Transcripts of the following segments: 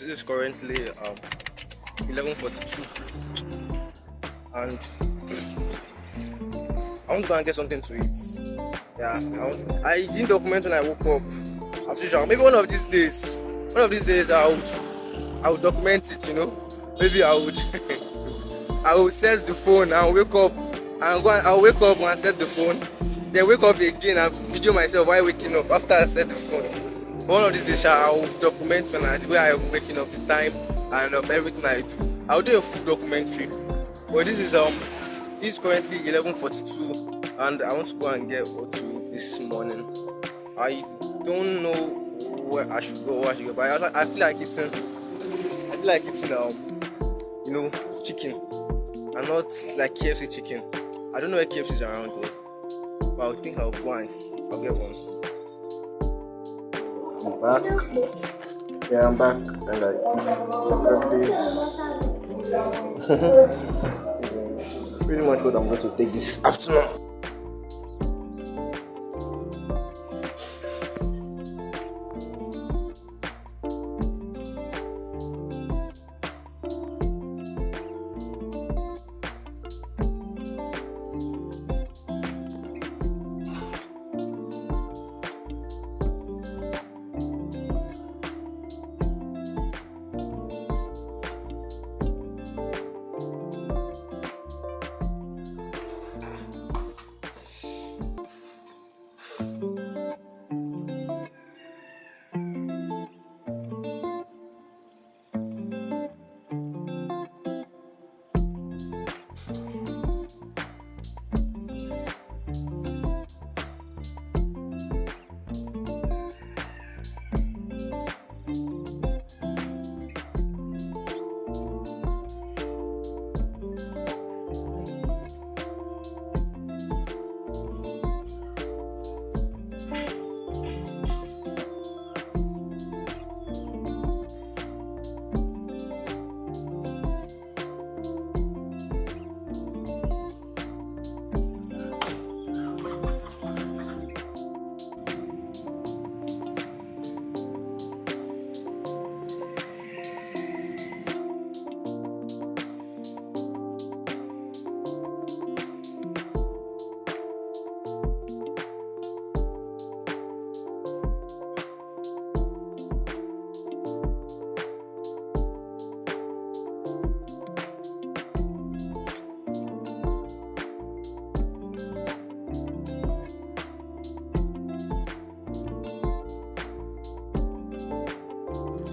This is currently 11:42, and I want to go and get something to eat. Yeah, I didn't document when I woke up. As usual, maybe one of these days I would document it. Maybe I would I will set the phone and wake up and I'll wake up and set the phone, then wake up again and video myself while waking up after I set the phone. One of these days I will document the way I am waking up, the time, and everything I do. I'll do a full documentary. But this is currently 11:42, and I want to go and get what to eat this morning. I don't know where I should go, but I feel like eating. I feel like eating chicken, and not like KFC chicken. I don't know where KFC is around here, but I think I'll go and I'll get one. I'm back. Yeah, I'm back, and look at this. Pretty much what I'm going to take this afternoon.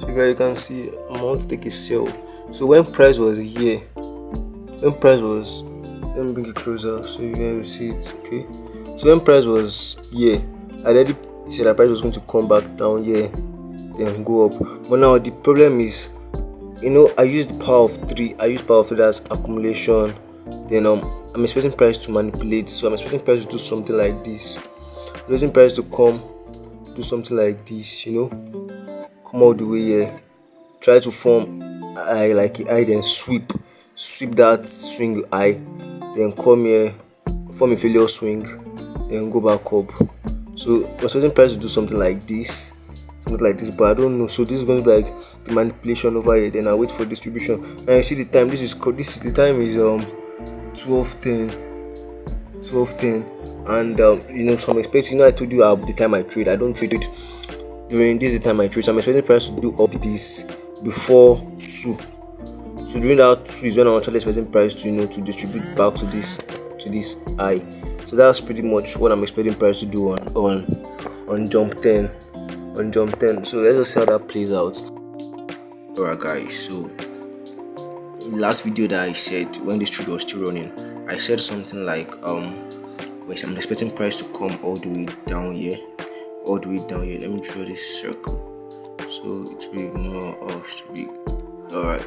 So guys, you can see I'm about to take a sale. So when price was here, let me bring it closer so you can see it. Okay. So when price was here, I already said that price was going to come back down here, then go up. But now the problem is, I use the power of three. I use power of three as accumulation. Then I'm expecting price to manipulate. So I'm expecting price to do something like this. I'm expecting price to do something like this. Come all the way here, try to form eye like a eye, then sweep that swing eye, then come here, form a failure swing, then go back up. So I'm expecting price to do something like this, but I don't know. So this is going to be like the manipulation over here. Then I wait for distribution. And you see the time. This is the time is 12:10, and so I'm expecting. I told you the time I trade. I don't trade it during this is the time I trade. So I'm expecting price to do up this before 2. So during that 2 is when I'm actually expecting price to to distribute back to this high. So that's pretty much what I'm expecting price to do on jump 10. So let's just see how that plays out. Alright guys, so last video that I said when this trade was still running, I said something like I'm expecting price to come all the way down here. Let me draw this circle so it will be more of to be alright.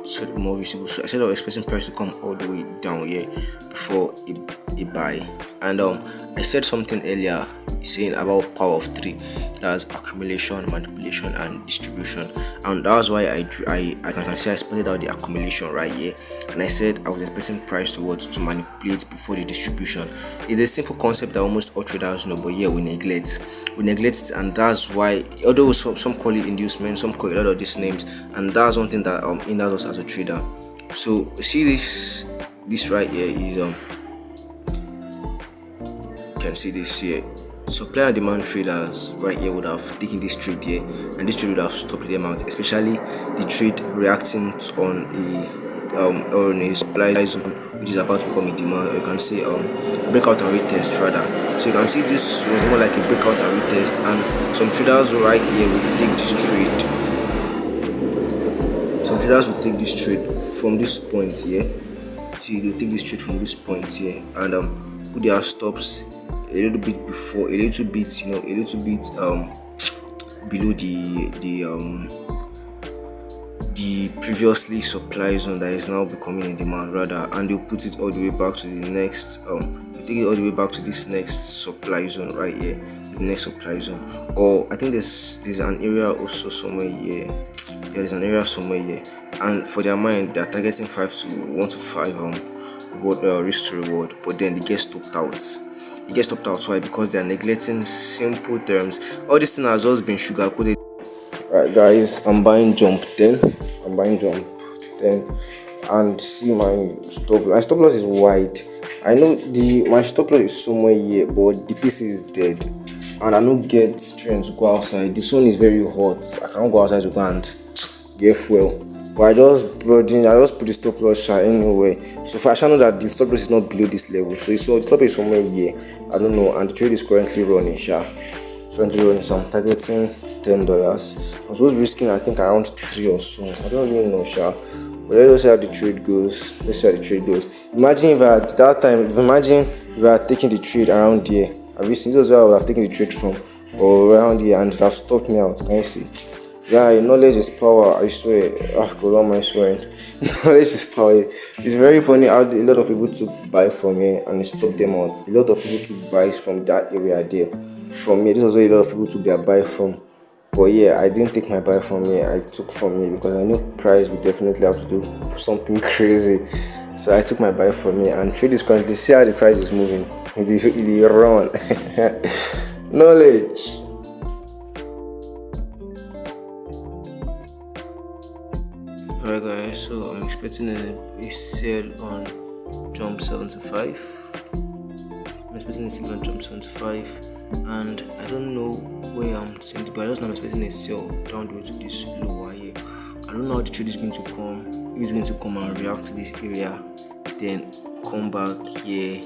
so more visible. So I said I was expecting price to come all the way down here before a buy. And I said something earlier saying about power of three, that's accumulation, manipulation, and distribution. And that's why I can say I spotted out the accumulation right here, and I said I was expecting price to manipulate before the distribution. It's a simple concept that almost all traders know, but yeah, we neglect it, and that's why, although some call it inducement, some call it a lot of these names, and that's one thing that hinders us as a trader. So see this right here is you can see this here. Supply and demand traders right here would have taken this trade here, and this trade would have stopped them out, especially the trade reacting on a supply zone which is about to become a demand, or you can say breakout and retest rather. So you can see this was more like a breakout and retest, and some traders right here will take this trade. Some traders will take this trade from this point here. See, they'll take this trade from this point here and put their stops a little bit before, a little bit below the previously supply zone that is now becoming a demand rather, and they'll put it all the way back to the next take it all the way back to this next supply zone right here, this next supply zone. Or I think there's an area also somewhere here. Yeah, there's an area somewhere here, and for their mind they're targeting 1 to 5 risk to reward, but then they get stopped out. Why? Because they are neglecting simple terms. All this thing has just been sugar coated. Right, guys, I'm buying jump 10, and see my stop. My stop loss is wide. I know my stop loss is somewhere here, but the PC is dead, and I don't get strength to go outside. This one is very hot. I can't go outside to go and get fuel. But I just put the stop loss anyway. So far I know that the stop loss is not below this level. So the stop loss is somewhere here. I don't know, and the trade is currently running. So I'm targeting $10. I'm supposed to be risking I think around 3 or so. I don't really know, but let's see how the trade goes. Imagine if I had taken the trade around here. Have you seen this? Is where I would have taken the trade from, or around here, and it would have stopped me out. Can you see? Yeah, knowledge is power, I swear. God, am I swearing? Knowledge is power. It's very funny how a lot of people took buy from here and it stopped them out. A lot of people took buys from that area there. From here, this was where a lot of people took their buy from. But yeah, I didn't take my buy from here. I took from here because I knew price would definitely have to do something crazy. So I took my buy from here, and trade is currently, see how the price is moving. It's really run. Knowledge. Alright guys, so I'm expecting a sale on Jump 75. And I don't know where I'm seeing it, but I just know I'm expecting a sale down the way to this lower here. I don't know how the trade is going to come. It's going to come and react to this area, then come back here,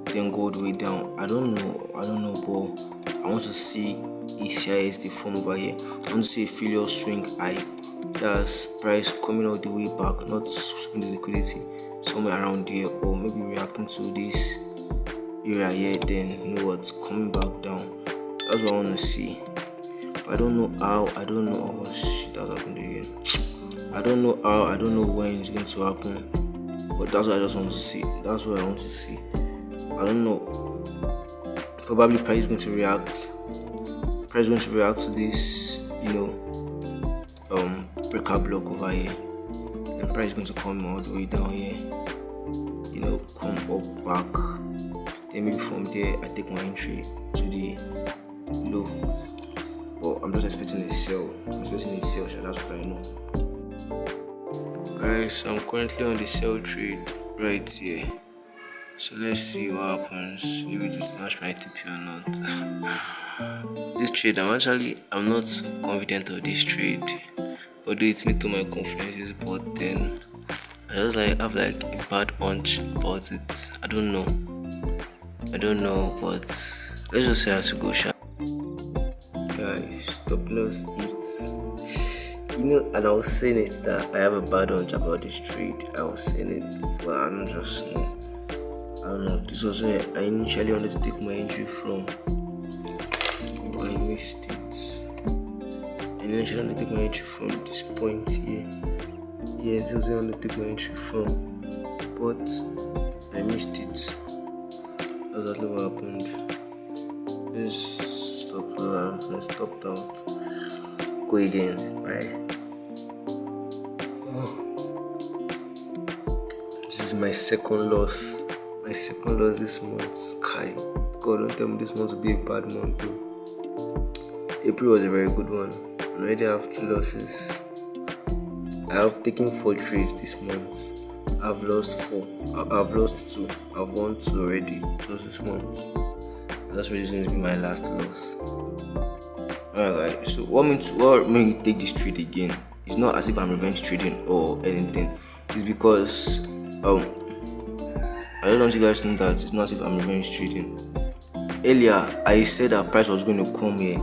then go all the way down. I don't know, but I want to see a CISD form over here. I want to see a failure swing high. That's price coming all the way back, not the liquidity, somewhere around here, or maybe reacting to this area here, then you know what's coming back down. That's what I want to see. But I don't know how. Oh shit, that happened again. I don't know how. I don't know when it's going to happen. But that's what I just want to see. I don't know. Probably price is going to react. To this, breakout block over here, and price is going to come all the way down here, come up back, then maybe from there I take my entry to the low. But I'm just expecting a sell. So that's what I know. Guys, I'm currently on the sell trade right here, so let's see what happens, maybe to smash my TP or not. This trade, I'm not confident of this trade, although it's me to my conferences, but then I just have a bad hunch about it. I don't know, but let's just say how to go. Guys, stop loss hits. And I was saying it that I have a bad hunch about this trade. I was saying it, but I don't know. This was where I initially wanted to take my entry from, but I missed it. And then I should only take my entry from this point here. yeah, this is where I want to take my entry from, but I missed it. That's exactly what happened. Let's stop. Let's stop out. Go again. Bye. This is my second loss. My second loss this month. Sky. God, don't tell me this month will be a bad month too. April was a very good one. I already have 2 losses. I have taken 4 trades this month. I've lost 4. I've lost 2. I've won 2 already just this month. And that's really going to be my last loss. Alright guys, so what made me take this trade again? It's not as if I'm revenge trading or anything. It's because I don't want you guys to know that it's not as if I'm revenge trading. Earlier I said that price was going to come here,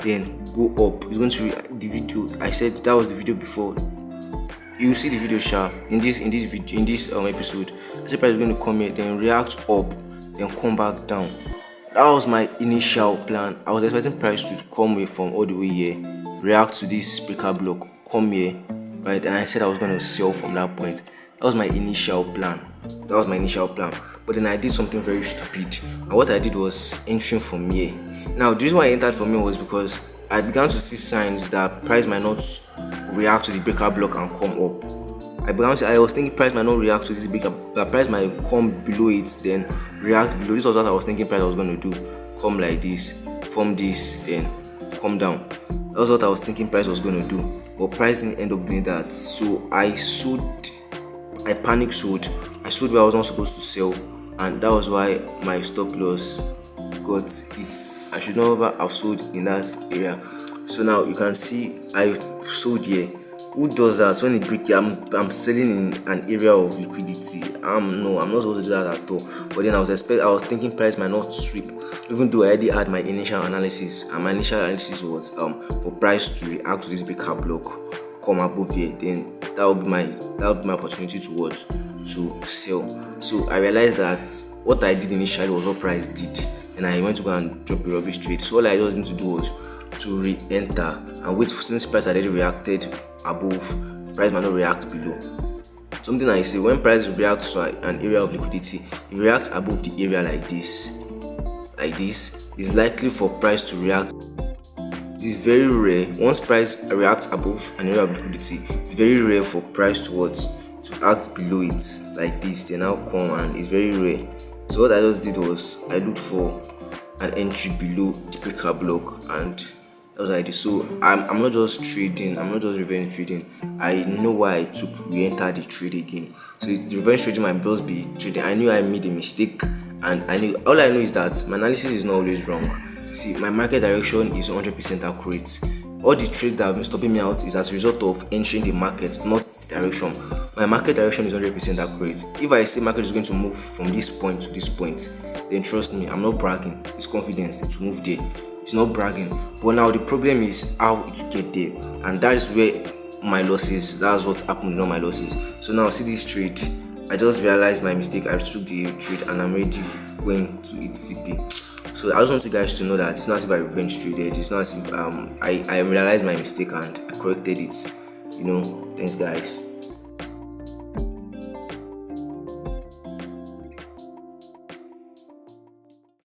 then go up. It's going to the video. I said that was the video before. You see the video in this episode. I said price is going to come here, then react up, then come back down. That was my initial plan. I was expecting price to come here from all the way here, react to this breaker block, come here, right? And I said I was going to sell from that point. That was my initial plan. But then I did something very stupid. And what I did was entering from here. Now, the reason why I entered from here was because I began to see signs that price might not react to the breaker block and come up. I was thinking price might not react to this breaker, but price might come below it, then react below. This was what I was thinking price was going to do. Come like this, form this, then come down. That was what I was thinking price was going to do. But price didn't end up doing that. So I panic sold. I sold where I was not supposed to sell, and that was why my stop loss got hit. I should never have sold in that area. So now you can see I've sold here. Who does that when it breaks? I'm selling in an area of liquidity. I'm not supposed to do that at all. But then I was thinking price might not sweep, even though I already had my initial analysis, and my initial analysis was for price to react to this breaker block, come above here, then that would be my opportunity to sell. So I realized that what I did initially was what price did, and I went to go and drop a rubbish trade. So all I just need to do was to re-enter and wait. Since price had already reacted above, price might not react below. Something I say, when price reacts to an area of liquidity, if it reacts above the area like this, it's likely for price to react. It is very rare. Once price reacts above an area of liquidity, it's very rare for price to act below it like this. They now come, and it's very rare. So what I just did was I looked for an entry below the breaker block, and that was what I did. So I'm not just trading. I'm not just revenge trading. I know why I took re-enter the trade again. So the revenge trading might just be trading. I knew I made a mistake, and all I know is that my analysis is not always wrong. See, my market direction is 100% accurate. All the trades that have been stopping me out is as a result of entering the market, not the direction. My market direction is 100% accurate. If I say market is going to move from this point to this point, then trust me, I'm not bragging. It's confidence to move there. It's not bragging. But now the problem is how you get there, and that is where my losses. That's what happened with all my losses. So now see this trade. I just realized my mistake. I took the trade, and I'm already going to its TP. So I just want you guys to know that it's not as if I revenge traded. It's not as if I realized my mistake and I corrected it. Thanks guys.